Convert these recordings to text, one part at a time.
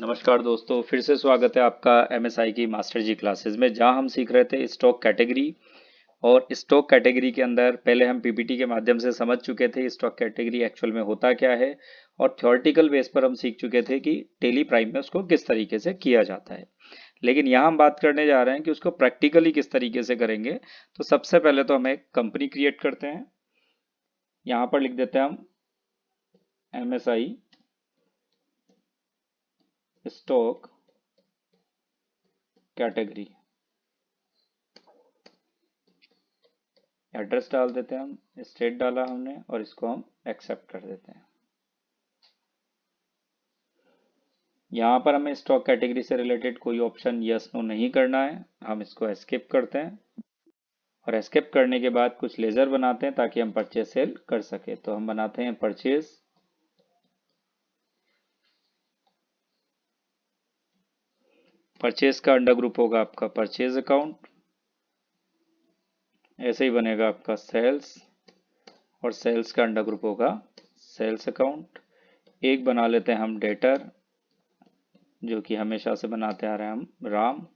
नमस्कार दोस्तों, फिर से स्वागत है आपका एमएसआई की मास्टर जी क्लासेस में, जहां हम सीख रहे थे स्टॉक कैटेगरी। और स्टॉक कैटेगरी के अंदर पहले हम पीपीटी के माध्यम से समझ चुके थे स्टॉक कैटेगरी एक्चुअल में होता क्या है, और थ्योरेटिकल बेस पर हम सीख चुके थे कि टेली प्राइम में उसको किस तरीके से किया जाता है। लेकिन यहाँ हम बात करने जा रहे हैं कि उसको प्रैक्टिकली किस तरीके से करेंगे। तो सबसे पहले तो हम एक कंपनी क्रिएट करते हैं। यहाँ पर लिख देते हैं हम एमएसआई स्टॉक कैटेगरी। एड्रेस डाल देते हैं, हम स्टेट डाला हमने और इसको हम एक्सेप्ट कर देते हैं। यहाँ पर हमें स्टॉक कैटेगरी से रिलेटेड कोई ऑप्शन यस नो नहीं करना है, हम इसको एस्केप करते हैं। और एस्केप करने के बाद कुछ लेजर बनाते हैं ताकि हम परचेज सेल कर सके। तो हम बनाते हैं परचेज। परचेज का अंडर ग्रुप होगा आपका परचेज अकाउंट, ऐसे ही बनेगा आपका सेल्स, और सेल्स का अंडर ग्रुप होगा सेल्स अकाउंट। एक बना लेते हैं हम डेटर, जो कि हमेशा से बनाते आ रहे हैं हम राम।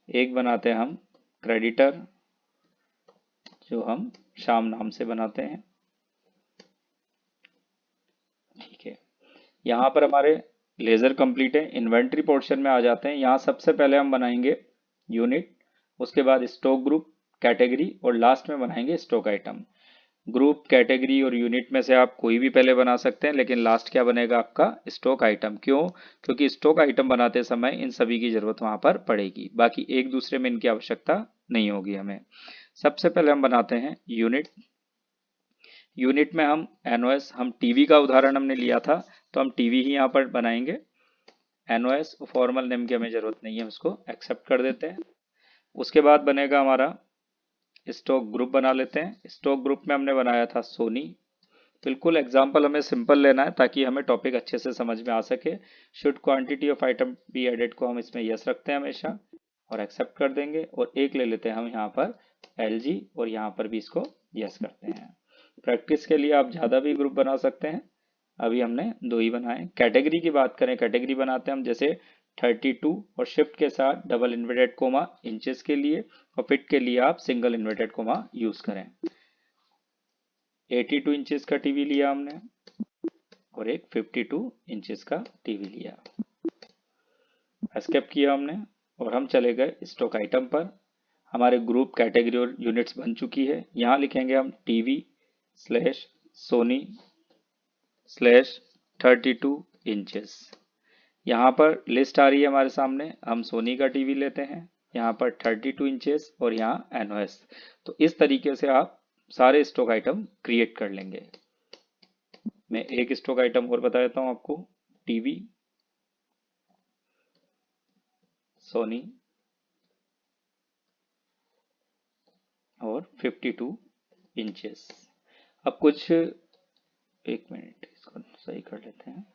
एक बनाते हैं हम क्रेडिटर, जो हम श्याम नाम से बनाते हैं। ठीक है, यहाँ पर हमारे लेजर कंप्लीट है। इन्वेंट्री पोर्शन में आ जाते हैं। यहाँ सबसे पहले हम बनाएंगे यूनिट, उसके बाद स्टॉक ग्रुप, कैटेगरी, और लास्ट में बनाएंगे स्टॉक आइटम। ग्रुप, कैटेगरी और यूनिट में से आप कोई भी पहले बना सकते हैं, लेकिन लास्ट क्या बनेगा आपका स्टॉक आइटम। क्यों? क्योंकि स्टॉक आइटम बनाते समय इन सभी की जरूरत वहां पर पड़ेगी, बाकी एक दूसरे में इनकी आवश्यकता नहीं होगी हमें। सबसे पहले हम बनाते हैं यूनिट। यूनिट में हम एनओएस, हम टीवी का उदाहरण हमने लिया था तो हम टीवी ही यहाँ पर बनाएंगे। एनओएस फॉर्मल नेम की हमें जरूरत नहीं है, उसको एक्सेप्ट कर देते हैं। उसके बाद बनेगा हमारा स्टॉक ग्रुप, बना लेते हैं। स्टॉक ग्रुप में हमने बनाया था सोनी। बिल्कुल एग्जाम्पल हमें सिंपल लेना है ताकि हमें टॉपिक अच्छे से समझ में आ सके। Should quantity of item be added को हम इसमें यस रखते हैं हमेशा, और एक्सेप्ट कर देंगे। और एक ले लेते हैं हम यहाँ पर एलजी, और यहाँ पर भी इसको यस करते हैं। प्रैक्टिस के लिए आप ज़्यादा भी ग्रुप बना सकते हैं, अभी हमने दो ही बनाए। कैटेगरी की बात करें, कैटेगरी बनाते हैं हम जैसे 32 और शिफ्ट के साथ डबल इन्वर्टेड कोमा इंचेस के लिए, और फिट के लिए आप सिंगल इन्वर्टेड कोमा यूज करें। 82 इंचेस का टीवी लिया हमने, और एक 52 इंचेस का टीवी लिया। एस्केप किया हमने और हम चले गए स्टॉक आइटम पर। हमारे ग्रुप, कैटेगरी और यूनिट्स बन चुकी है। यहाँ लिखेंगे हम TV slash Sony slash 32 inches. यहाँ पर लिस्ट आ रही है हमारे सामने, हम सोनी का टीवी लेते हैं, यहाँ पर 32 इंचेस और यहाँ एनओएस। तो इस तरीके से आप सारे स्टॉक आइटम क्रिएट कर लेंगे। मैं एक स्टॉक आइटम और बता देता हूँ आपको। टीवी सोनी और 52 इंचेस। अब कुछ, एक मिनट इसको सही कर लेते हैं।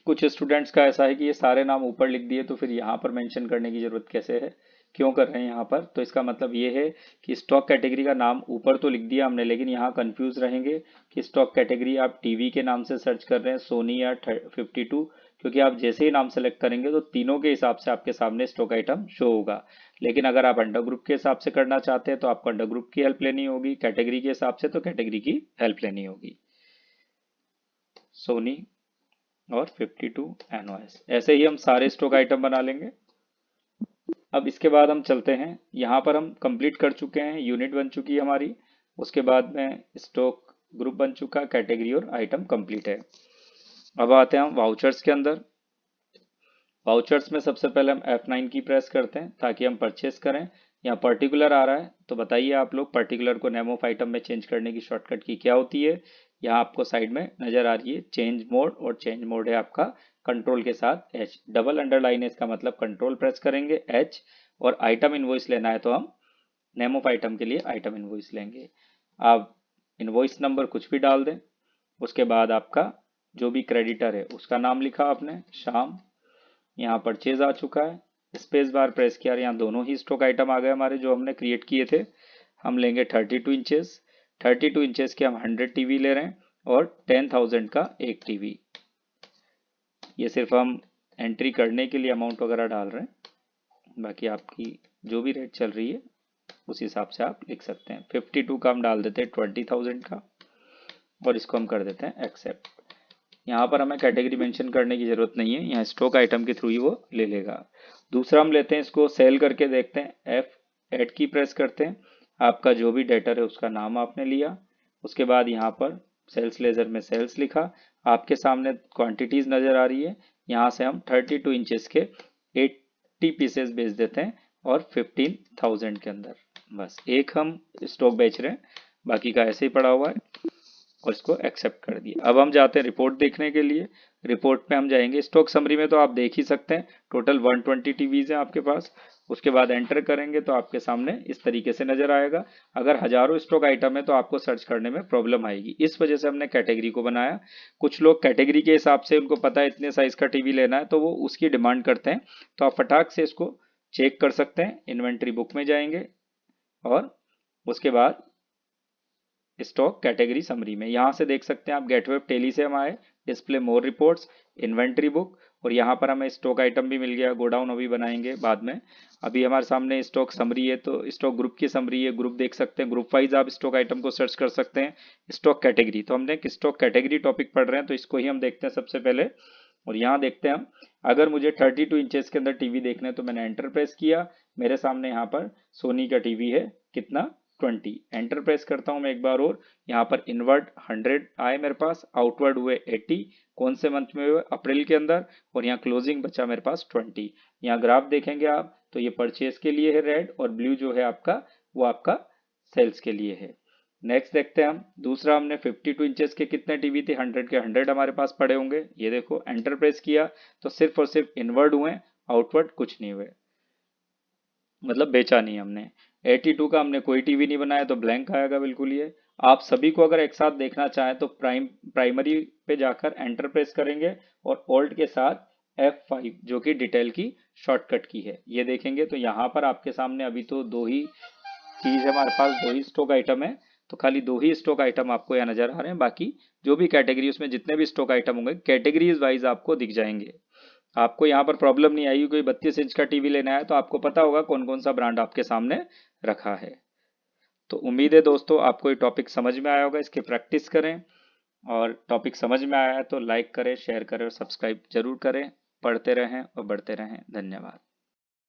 कुछ स्टूडेंट्स का ऐसा है कि ये सारे नाम ऊपर लिख दिए तो फिर यहाँ पर मेंशन करने की जरूरत कैसे है, क्यों कर रहे हैं यहाँ पर। तो इसका मतलब ये है कि स्टॉक कैटेगरी का नाम ऊपर तो लिख दिया हमने, लेकिन यहाँ कंफ्यूज रहेंगे कि स्टॉक कैटेगरी आप टीवी के नाम से सर्च कर रहे हैं, सोनी या 52, क्योंकि आप जैसे ही नाम सेलेक्ट करेंगे तो तीनों के हिसाब से आपके सामने स्टॉक आइटम शो होगा। लेकिन अगर आप अंडर ग्रुप के हिसाब से करना चाहते हैं तो आपको अंडर ग्रुप की हेल्प लेनी होगी, कैटेगरी के हिसाब से तो कैटेगरी की हेल्प लेनी होगी। सोनी और 52 एनओएस, ऐसे ही हम सारे स्टॉक आइटम बना लेंगे। अब इसके बाद हम चलते हैं, यहाँ पर हम कंप्लीट कर चुके हैं, यूनिट बन चुकी है हमारी। उसके बाद में स्टॉक ग्रुप बन चुका, कैटेगरी और आइटम कंप्लीट है। अब आते हैं हम वाउचर्स के अंदर। वाउचर्स में सबसे पहले हम F9 की प्रेस करते हैं ताकि हम परचेस करें। यहाँ पर्टिकुलर आ रहा है तो बताइए आप लोग, पर्टिकुलर को नेम ऑफ आइटम में चेंज करने की शॉर्टकट की क्या होती है। यहाँ आपको साइड में नजर आ रही है चेंज मोड, और चेंज मोड है आपका कंट्रोल के साथ H, डबल अंडरलाइन है, इसका मतलब कंट्रोल प्रेस करेंगे H। और आइटम इनवॉइस लेना है तो हम नेम ऑफ आइटम के लिए आइटम इनवॉइस लेंगे। आप इनवॉइस नंबर कुछ भी डाल दें। उसके बाद आपका जो भी क्रेडिटर है उसका नाम लिखा आपने, श्याम। यहाँ परचेज आ चुका है, स्पेस बार प्रेस किया, यहाँ दोनों ही स्टॉक आइटम आ गए हमारे जो हमने क्रिएट किए थे। हम लेंगे 32 इंचेस। 32 इंचेस के हम 100 टीवी ले रहे हैं और 10,000 का एक टीवी। ये सिर्फ हम एंट्री करने के लिए अमाउंट वगैरह डाल रहे हैं, बाकी आपकी जो भी रेट चल रही है उस हिसाब से आप लिख सकते हैं। 52 का हम डाल देते हैं 20,000 का और इसको हम कर देते हैं एक्सेप्ट। यहाँ पर हमें कैटेगरी मेंशन करने की जरूरत नहीं है, यहाँ स्टॉक आइटम के थ्रू ही वो ले लेगा। दूसरा हम लेते हैं इसको सेल करके देखते हैं। F8 की प्रेस करते हैं। आपका जो भी डेटर है उसका नाम आपने लिया, उसके बाद यहाँ पर सेल्स लेजर में सेल्स लिखा। आपके सामने क्वांटिटीज नजर आ रही है। यहाँ से हम 32 इंचेस के 80 पीसेस बेच देते हैं और 15,000 के अंदर। बस एक हम स्टॉक बेच रहे हैं, बाकी का ऐसे ही पड़ा हुआ है और इसको एक्सेप्ट कर दिया। अब हम जाते हैं रिपोर्ट देखने के लिए। रिपोर्ट पे हम जाएंगे। स्टॉक समरी में तो आप देख ही सकते हैं टोटल 120 टीवीज हैं आपके पास। उसके बाद एंटर करेंगे तो आपके सामने इस तरीके से नजर आएगा। अगर हजारों स्टॉक आइटम है तो आपको सर्च करने में प्रॉब्लम आएगी, इस वजह से हमने कैटेगरी को बनाया। कुछ लोग कैटेगरी के हिसाब से, उनको पता है इतने साइज का टीवी लेना है तो वो उसकी डिमांड करते हैं, तो आप फटाक से इसको चेक कर सकते हैं। इन्वेंट्री बुक में जाएंगे और उसके बाद स्टॉक कैटेगरी समरी में यहाँ से देख सकते हैं आप गेटवे टेली से हम आए, डिस्प्ले मोर रिपोर्ट्स, इन्वेंट्री बुक और यहाँ पर हमें स्टॉक आइटम भी मिल गया। गोडाउन अभी बनाएंगे बाद में। अभी हमारे सामने स्टॉक समरी है तो स्टॉक ग्रुप की समरी है, ग्रुप देख सकते हैं। ग्रुप वाइज आप स्टॉक आइटम को सर्च कर सकते हैं। स्टॉक कैटेगरी, तो हमने स्टॉक कैटेगरी टॉपिक पढ़ रहे हैं तो इसको ही हम देखते हैं सबसे पहले। और यहाँ देखते हैं हम, अगर मुझे 32 इंचेस के अंदर टीवी देखना है तो मैंने एंटर प्रेस किया। मेरे सामने यहाँ पर सोनी का टीवी है, कितना 20। एंटर प्रेस करता हूं मैं एक बार और। यहाँ पर इनवर्ड 100 आए मेरे पास, आउटवर्ड हुए 80। कौन से मंथ में हुए? अप्रैल के अंदर। और यहाँ क्लोजिंग बचा मेरे पास 20। यहाँ ग्राफ देखेंगे आप तो ये परचेज के लिए है रेड, और ब्लू जो है आपका वो आपका सेल्स के लिए है। नेक्स्ट देखते हैं हम। दूसरा हमने 52 इंचेस के कितने टीवी थे? 100 के 100 हमारे पास पड़े होंगे। ये देखो एंटर प्रेस किया तो सिर्फ और सिर्फ इनवर्ड हुए, आउटवर्ड कुछ नहीं हुए, मतलब बेचा नहीं हमने। 82 का हमने कोई टीवी नहीं बनाया तो ब्लैंक आएगा बिल्कुल ये। आप सभी को अगर एक साथ देखना चाहें तो प्राइमरी पे जाकर एंटर प्रेस करेंगे और ऑल्ट के साथ F5 जो कि डिटेल की शॉर्टकट की है, ये देखेंगे तो यहाँ पर आपके सामने अभी तो दो ही चीज है हमारे पास, दो ही स्टॉक आइटम है, तो खाली दो ही स्टॉक आइटम आपको यहाँ नजर आ रहे हैं। बाकी जो भी कैटेगरी उसमें जितने भी स्टॉक आइटम होंगे कैटेगरीज वाइज आपको दिख जाएंगे। आपको यहाँ पर प्रॉब्लम नहीं आएगी। कोई 32 इंच का टीवी लेना है तो आपको पता होगा कौन कौन सा ब्रांड आपके सामने रखा है। तो उम्मीद है दोस्तों आपको ये टॉपिक समझ में आया होगा। इसकी प्रैक्टिस करें, और टॉपिक समझ में आया है तो लाइक करें, शेयर करें और सब्सक्राइब जरूर करें। पढ़ते रहें और बढ़ते रहें। धन्यवाद।